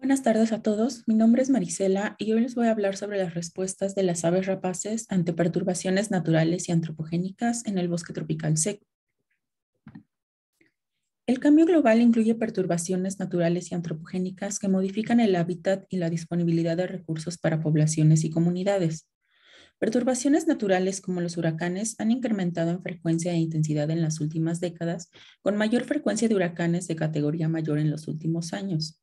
Buenas tardes a todos. Mi nombre es Marisela y hoy les voy a hablar sobre las respuestas de las aves rapaces ante perturbaciones naturales y antropogénicas en el bosque tropical seco. El cambio global incluye perturbaciones naturales y antropogénicas que modifican el hábitat y la disponibilidad de recursos para poblaciones y comunidades. Perturbaciones naturales como los huracanes han incrementado en frecuencia e intensidad en las últimas décadas, con mayor frecuencia de huracanes de categoría mayor en los últimos años.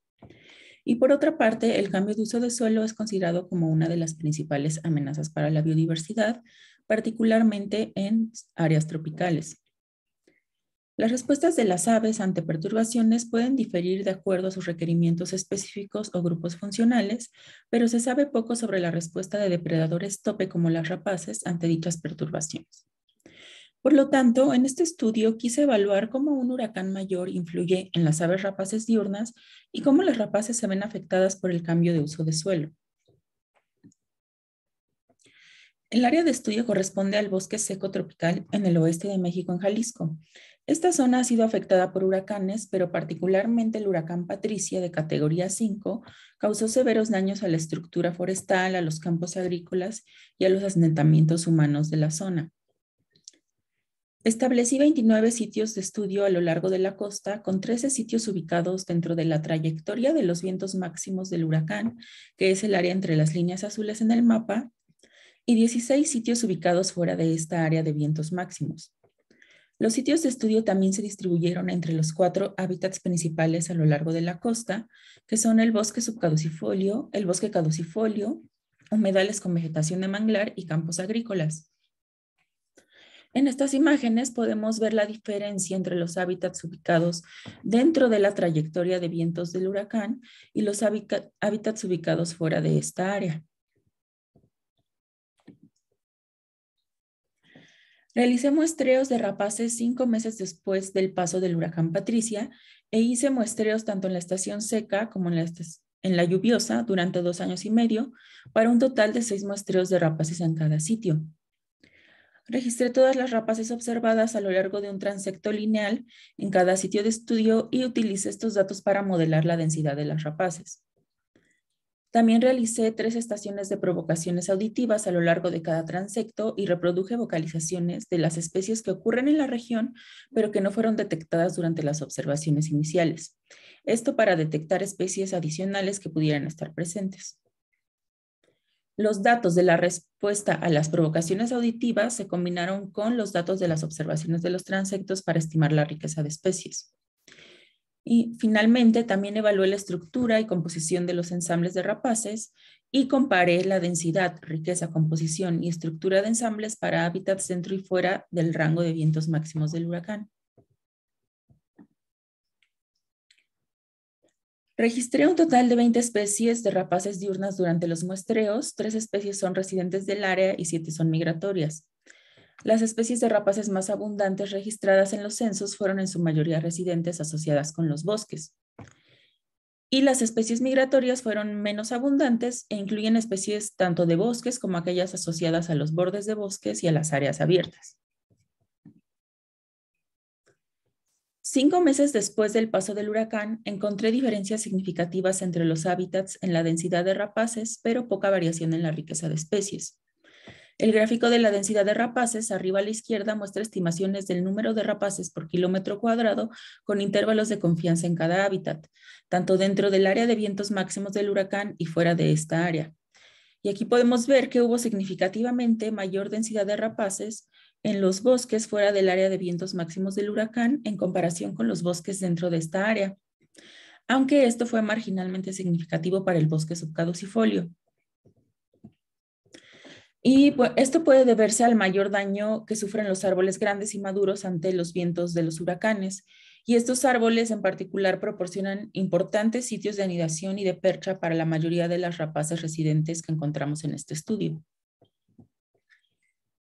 Y por otra parte, el cambio de uso de suelo es considerado como una de las principales amenazas para la biodiversidad, particularmente en áreas tropicales. Las respuestas de las aves ante perturbaciones pueden diferir de acuerdo a sus requerimientos específicos o grupos funcionales, pero se sabe poco sobre la respuesta de depredadores tope como las rapaces ante dichas perturbaciones. Por lo tanto, en este estudio quise evaluar cómo un huracán mayor influye en las aves rapaces diurnas y cómo las rapaces se ven afectadas por el cambio de uso de suelo. El área de estudio corresponde al bosque seco tropical en el oeste de México, en Jalisco. Esta zona ha sido afectada por huracanes, pero particularmente el huracán Patricia de categoría 5 causó severos daños a la estructura forestal, a los campos agrícolas y a los asentamientos humanos de la zona. Establecí 29 sitios de estudio a lo largo de la costa, con 13 sitios ubicados dentro de la trayectoria de los vientos máximos del huracán, que es el área entre las líneas azules en el mapa, y 16 sitios ubicados fuera de esta área de vientos máximos. Los sitios de estudio también se distribuyeron entre los 4 hábitats principales a lo largo de la costa, que son el bosque subcaducifolio, el bosque caducifolio, humedales con vegetación de manglar y campos agrícolas. En estas imágenes podemos ver la diferencia entre los hábitats ubicados dentro de la trayectoria de vientos del huracán y los hábitats ubicados fuera de esta área. Realicé muestreos de rapaces 5 meses después del paso del huracán Patricia e hice muestreos tanto en la estación seca como en la lluviosa durante 2 años y medio, para un total de 6 muestreos de rapaces en cada sitio. Registré todas las rapaces observadas a lo largo de un transecto lineal en cada sitio de estudio y utilicé estos datos para modelar la densidad de las rapaces. También realicé 3 estaciones de provocaciones auditivas a lo largo de cada transecto y reproduje vocalizaciones de las especies que ocurren en la región, pero que no fueron detectadas durante las observaciones iniciales. Esto para detectar especies adicionales que pudieran estar presentes. Los datos de la respuesta a las provocaciones auditivas se combinaron con los datos de las observaciones de los transectos para estimar la riqueza de especies. Y finalmente también evalué la estructura y composición de los ensambles de rapaces y comparé la densidad, riqueza, composición y estructura de ensambles para hábitats dentro y fuera del rango de vientos máximos del huracán. Registré un total de 20 especies de rapaces diurnas durante los muestreos. 3 especies son residentes del área y 7 son migratorias. Las especies de rapaces más abundantes registradas en los censos fueron en su mayoría residentes asociadas con los bosques. Y las especies migratorias fueron menos abundantes e incluyen especies tanto de bosques como aquellas asociadas a los bordes de bosques y a las áreas abiertas. 5 meses después del paso del huracán, encontré diferencias significativas entre los hábitats en la densidad de rapaces, pero poca variación en la riqueza de especies. El gráfico de la densidad de rapaces, arriba a la izquierda, muestra estimaciones del número de rapaces por kilómetro cuadrado con intervalos de confianza en cada hábitat, tanto dentro del área de vientos máximos del huracán y fuera de esta área. Y aquí podemos ver que hubo significativamente mayor densidad de rapaces en los bosques fuera del área de vientos máximos del huracán en comparación con los bosques dentro de esta área, aunque esto fue marginalmente significativo para el bosque subcaducifolio. Y pues, esto puede deberse al mayor daño que sufren los árboles grandes y maduros ante los vientos de los huracanes. Y estos árboles en particular proporcionan importantes sitios de anidación y de percha para la mayoría de las rapaces residentes que encontramos en este estudio.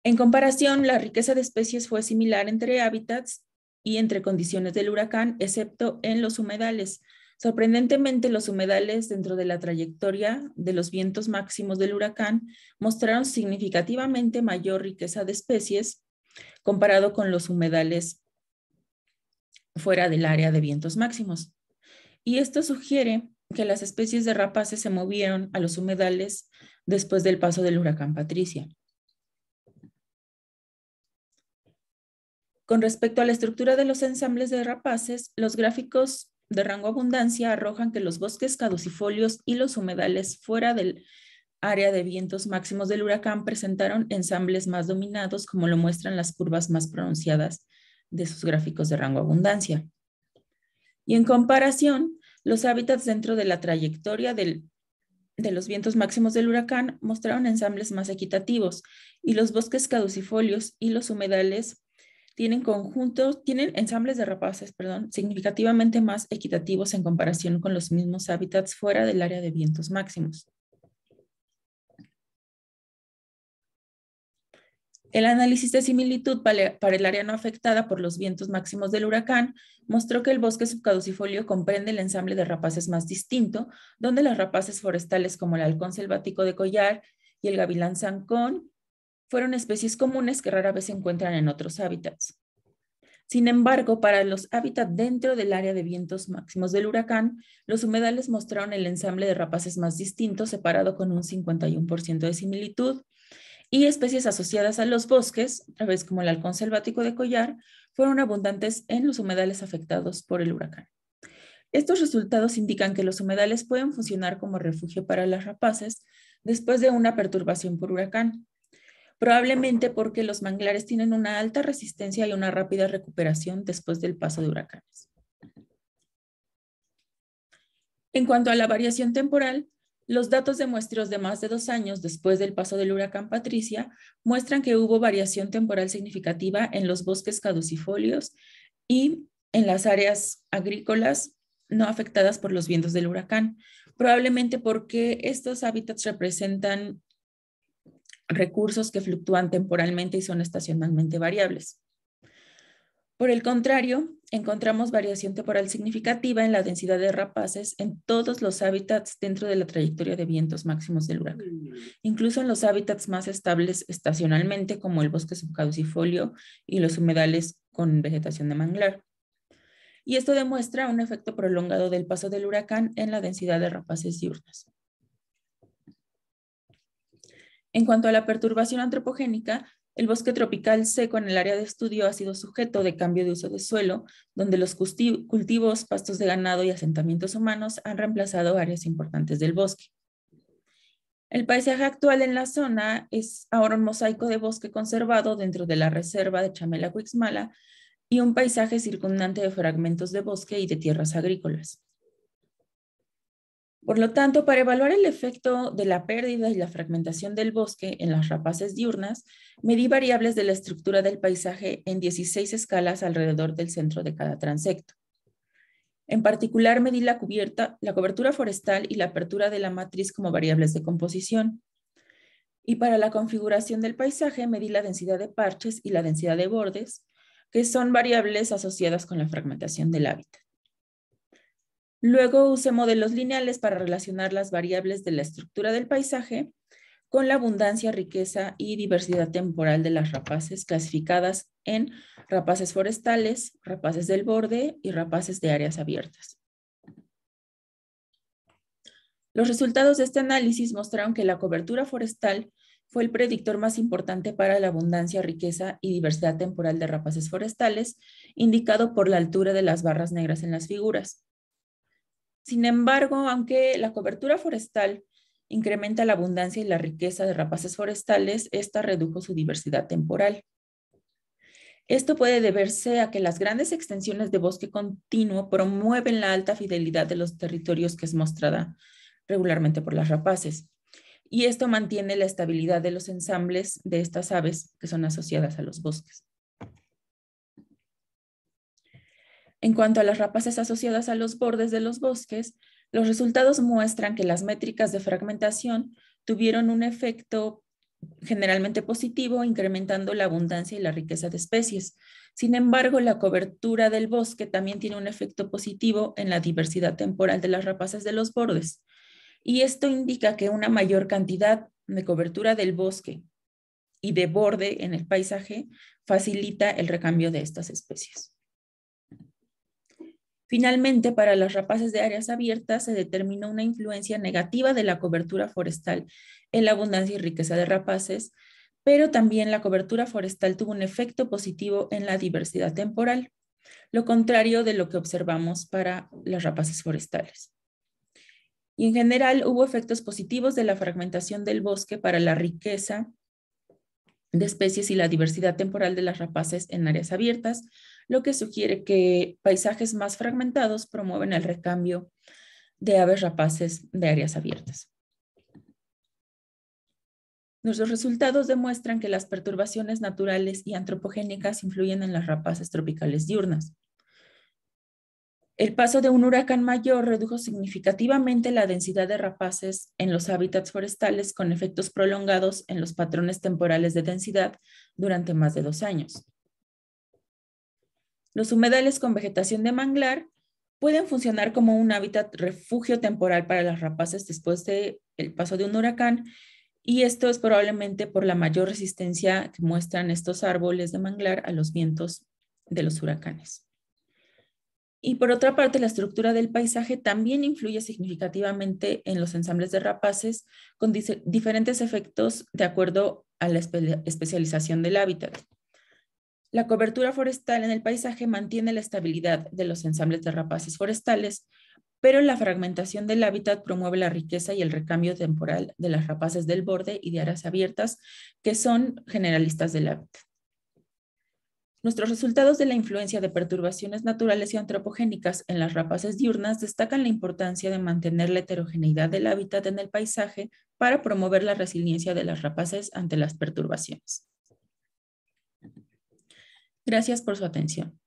En comparación, la riqueza de especies fue similar entre hábitats y entre condiciones del huracán, excepto en los humedales. Sorprendentemente, los humedales dentro de la trayectoria de los vientos máximos del huracán mostraron significativamente mayor riqueza de especies comparado con los humedales fuera del área de vientos máximos. y esto sugiere que las especies de rapaces se movieron a los humedales después del paso del huracán Patricia. Con respecto a la estructura de los ensambles de rapaces, los gráficos de rango abundancia arrojan que los bosques caducifolios y los humedales fuera del área de vientos máximos del huracán presentaron ensambles más dominados, como lo muestran las curvas más pronunciadas de sus gráficos de rango abundancia. Y en comparación, los hábitats dentro de la trayectoria de los vientos máximos del huracán mostraron ensambles más equitativos, y los bosques caducifolios y los humedales tienen ensambles de rapaces, significativamente más equitativos en comparación con los mismos hábitats fuera del área de vientos máximos. El análisis de similitud para el área no afectada por los vientos máximos del huracán mostró que el bosque subcaducifolio comprende el ensamble de rapaces más distinto, donde las rapaces forestales como el halcón selvático de collar y el gavilán zancón fueron especies comunes que rara vez se encuentran en otros hábitats. Sin embargo, para los hábitats dentro del área de vientos máximos del huracán, los humedales mostraron el ensamble de rapaces más distinto, separado con un 51% de similitud, y especies asociadas a los bosques, a vez como el halcón selvático de collar, fueron abundantes en los humedales afectados por el huracán. Estos resultados indican que los humedales pueden funcionar como refugio para las rapaces después de una perturbación por huracán, probablemente porque los manglares tienen una alta resistencia y una rápida recuperación después del paso de huracanes. En cuanto a la variación temporal, los datos de muestreos de más de 2 años después del paso del huracán Patricia muestran que hubo variación temporal significativa en los bosques caducifolios y en las áreas agrícolas no afectadas por los vientos del huracán, probablemente porque estos hábitats representan recursos que fluctúan temporalmente y son estacionalmente variables. Por el contrario, encontramos variación temporal significativa en la densidad de rapaces en todos los hábitats dentro de la trayectoria de vientos máximos del huracán, incluso en los hábitats más estables estacionalmente, como el bosque subcaducifolio y los humedales con vegetación de manglar. Y esto demuestra un efecto prolongado del paso del huracán en la densidad de rapaces diurnas. En cuanto a la perturbación antropogénica, el bosque tropical seco en el área de estudio ha sido sujeto de cambio de uso de suelo, donde los cultivos, pastos de ganado y asentamientos humanos han reemplazado áreas importantes del bosque. El paisaje actual en la zona es ahora un mosaico de bosque conservado dentro de la reserva de Chamela-Cuixmala y un paisaje circundante de fragmentos de bosque y de tierras agrícolas. Por lo tanto, para evaluar el efecto de la pérdida y la fragmentación del bosque en las rapaces diurnas, medí variables de la estructura del paisaje en 16 escalas alrededor del centro de cada transecto. En particular, medí la cobertura forestal y la apertura de la matriz como variables de composición. Y para la configuración del paisaje, medí la densidad de parches y la densidad de bordes, que son variables asociadas con la fragmentación del hábitat. Luego usé modelos lineales para relacionar las variables de la estructura del paisaje con la abundancia, riqueza y diversidad temporal de las rapaces clasificadas en rapaces forestales, rapaces del borde y rapaces de áreas abiertas. Los resultados de este análisis mostraron que la cobertura forestal fue el predictor más importante para la abundancia, riqueza y diversidad temporal de rapaces forestales, indicado por la altura de las barras negras en las figuras. Sin embargo, aunque la cobertura forestal incrementa la abundancia y la riqueza de rapaces forestales, esta redujo su diversidad temporal. Esto puede deberse a que las grandes extensiones de bosque continuo promueven la alta fidelidad de los territorios que es mostrada regularmente por las rapaces. Y esto mantiene la estabilidad de los ensambles de estas aves que son asociadas a los bosques. En cuanto a las rapaces asociadas a los bordes de los bosques, los resultados muestran que las métricas de fragmentación tuvieron un efecto generalmente positivo, incrementando la abundancia y la riqueza de especies. Sin embargo, la cobertura del bosque también tiene un efecto positivo en la diversidad temporal de las rapaces de los bordes. Y esto indica que una mayor cantidad de cobertura del bosque y de borde en el paisaje facilita el recambio de estas especies. Finalmente, para los rapaces de áreas abiertas se determinó una influencia negativa de la cobertura forestal en la abundancia y riqueza de rapaces, pero también la cobertura forestal tuvo un efecto positivo en la diversidad temporal, lo contrario de lo que observamos para las rapaces forestales. Y en general hubo efectos positivos de la fragmentación del bosque para la riqueza de especies y la diversidad temporal de las rapaces en áreas abiertas, lo que sugiere que paisajes más fragmentados promueven el recambio de aves rapaces de áreas abiertas. Nuestros resultados demuestran que las perturbaciones naturales y antropogénicas influyen en las rapaces tropicales diurnas. El paso de un huracán mayor redujo significativamente la densidad de rapaces en los hábitats forestales con efectos prolongados en los patrones temporales de densidad durante más de 2 años. Los humedales con vegetación de manglar pueden funcionar como un hábitat refugio temporal para las rapaces después del paso de un huracán, y esto es probablemente por la mayor resistencia que muestran estos árboles de manglar a los vientos de los huracanes. Y por otra parte, la estructura del paisaje también influye significativamente en los ensambles de rapaces con diferentes efectos de acuerdo a la especialización del hábitat. La cobertura forestal en el paisaje mantiene la estabilidad de los ensambles de rapaces forestales, pero la fragmentación del hábitat promueve la riqueza y el recambio temporal de las rapaces del borde y de áreas abiertas, que son generalistas del hábitat. Nuestros resultados de la influencia de perturbaciones naturales y antropogénicas en las rapaces diurnas destacan la importancia de mantener la heterogeneidad del hábitat en el paisaje para promover la resiliencia de las rapaces ante las perturbaciones. Gracias por su atención.